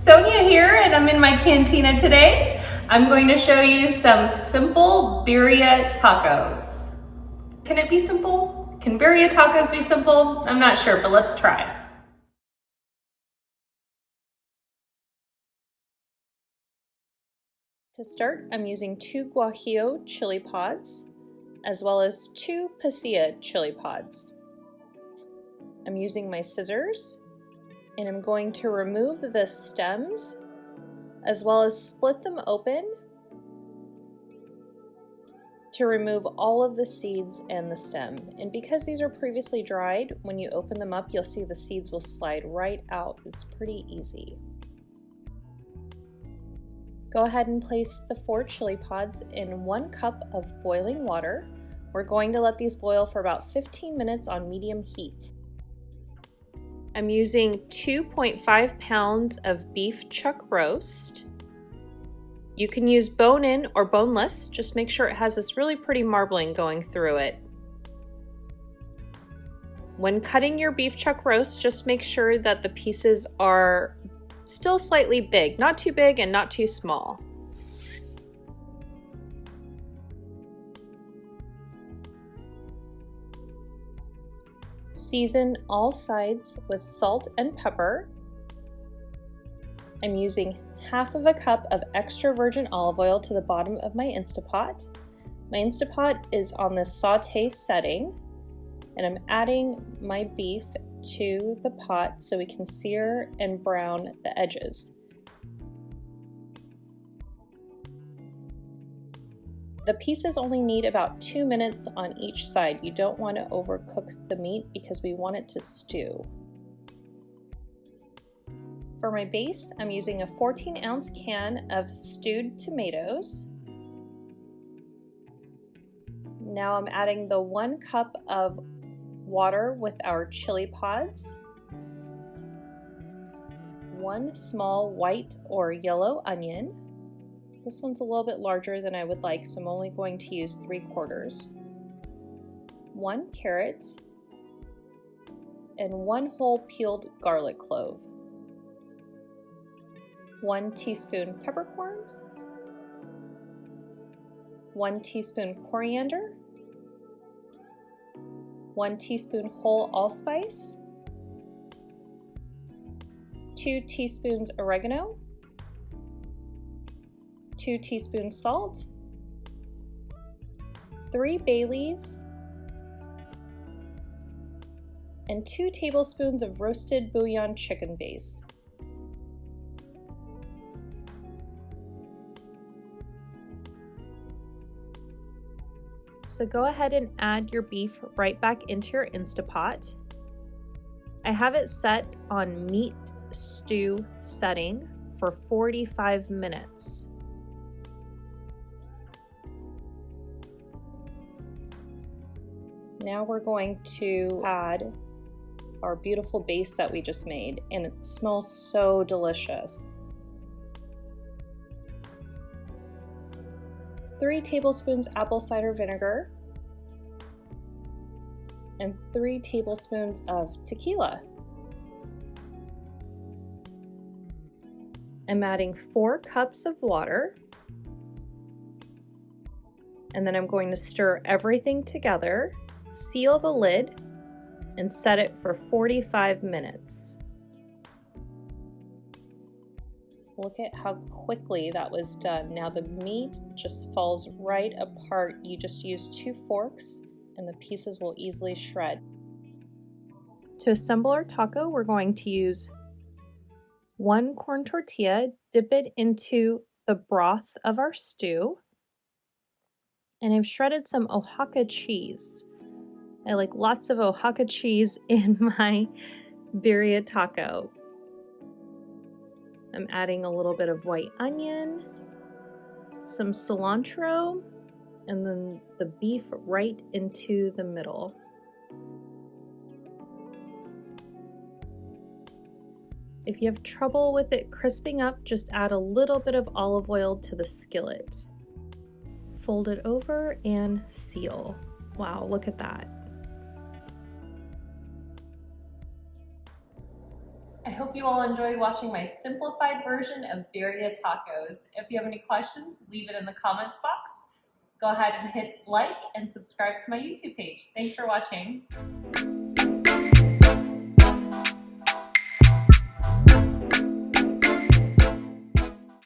Sonia here, and I'm in my cantina today. I'm going to show you some simple birria tacos. Can it be simple? Can birria tacos be simple? I'm not sure, but let's try. To start, I'm using 2 guajillo chili pods, as well as 2 pasilla chili pods. I'm using my scissors, and I'm going to remove the stems, as well as split them open to remove all of the seeds and the stem. And because these are previously dried, when you open them up, you'll see the seeds will slide right out. It's pretty easy. Go ahead and place the 4 chili pods in 1 cup of boiling water. We're going to let these boil for about 15 minutes on medium heat. I'm using 2.5 pounds of beef chuck roast. You can use bone-in or boneless, just make sure it has this really pretty marbling going through it. When cutting your beef chuck roast, just make sure that the pieces are still slightly big, not too big and not too small. Season all sides with salt and pepper. I'm using half of a cup of extra virgin olive oil to the bottom of my Instapot. My Instapot is on the saute setting, and I'm adding my beef to the pot so we can sear and brown the edges. The pieces only need about 2 minutes on each side. You don't want to overcook the meat because we want it to stew. For my base, I'm using a 14-ounce can of stewed tomatoes. Now I'm adding the 1 cup of water with our chili pods, 1 small white or yellow onion. This one's a little bit larger than I would like, so I'm only going to use 3/4. 1 carrot, and 1 whole peeled garlic clove. 1 teaspoon peppercorns, 1 teaspoon coriander, 1 teaspoon whole allspice, 2 teaspoons oregano, 2 teaspoons salt, 3 bay leaves, and 2 tablespoons of roasted bouillon chicken base. So go ahead and add your beef right back into your Instapot. I have it set on meat stew setting for 45 minutes. Now we're going to add our beautiful base that we just made, and it smells so delicious. 3 tablespoons apple cider vinegar, and 3 tablespoons of tequila. I'm adding 4 cups of water, and then I'm going to stir everything together, seal the lid, and set it for 45 minutes. Look at how quickly that was done. Now the meat just falls right apart. You just use 2 forks and the pieces will easily shred. To assemble our taco, we're going to use 1 corn tortilla, dip it into the broth of our stew, and I've shredded some Oaxaca cheese. I like lots of Oaxaca cheese in my birria taco. I'm adding a little bit of white onion, some cilantro, and then the beef right into the middle. If you have trouble with it crisping up, just add a little bit of olive oil to the skillet. Fold it over and seal. Wow, look at that. I hope you all enjoyed watching my simplified version of birria tacos. If you have any questions, leave it in the comments box. Go ahead and hit like and subscribe to my YouTube page. Thanks for watching.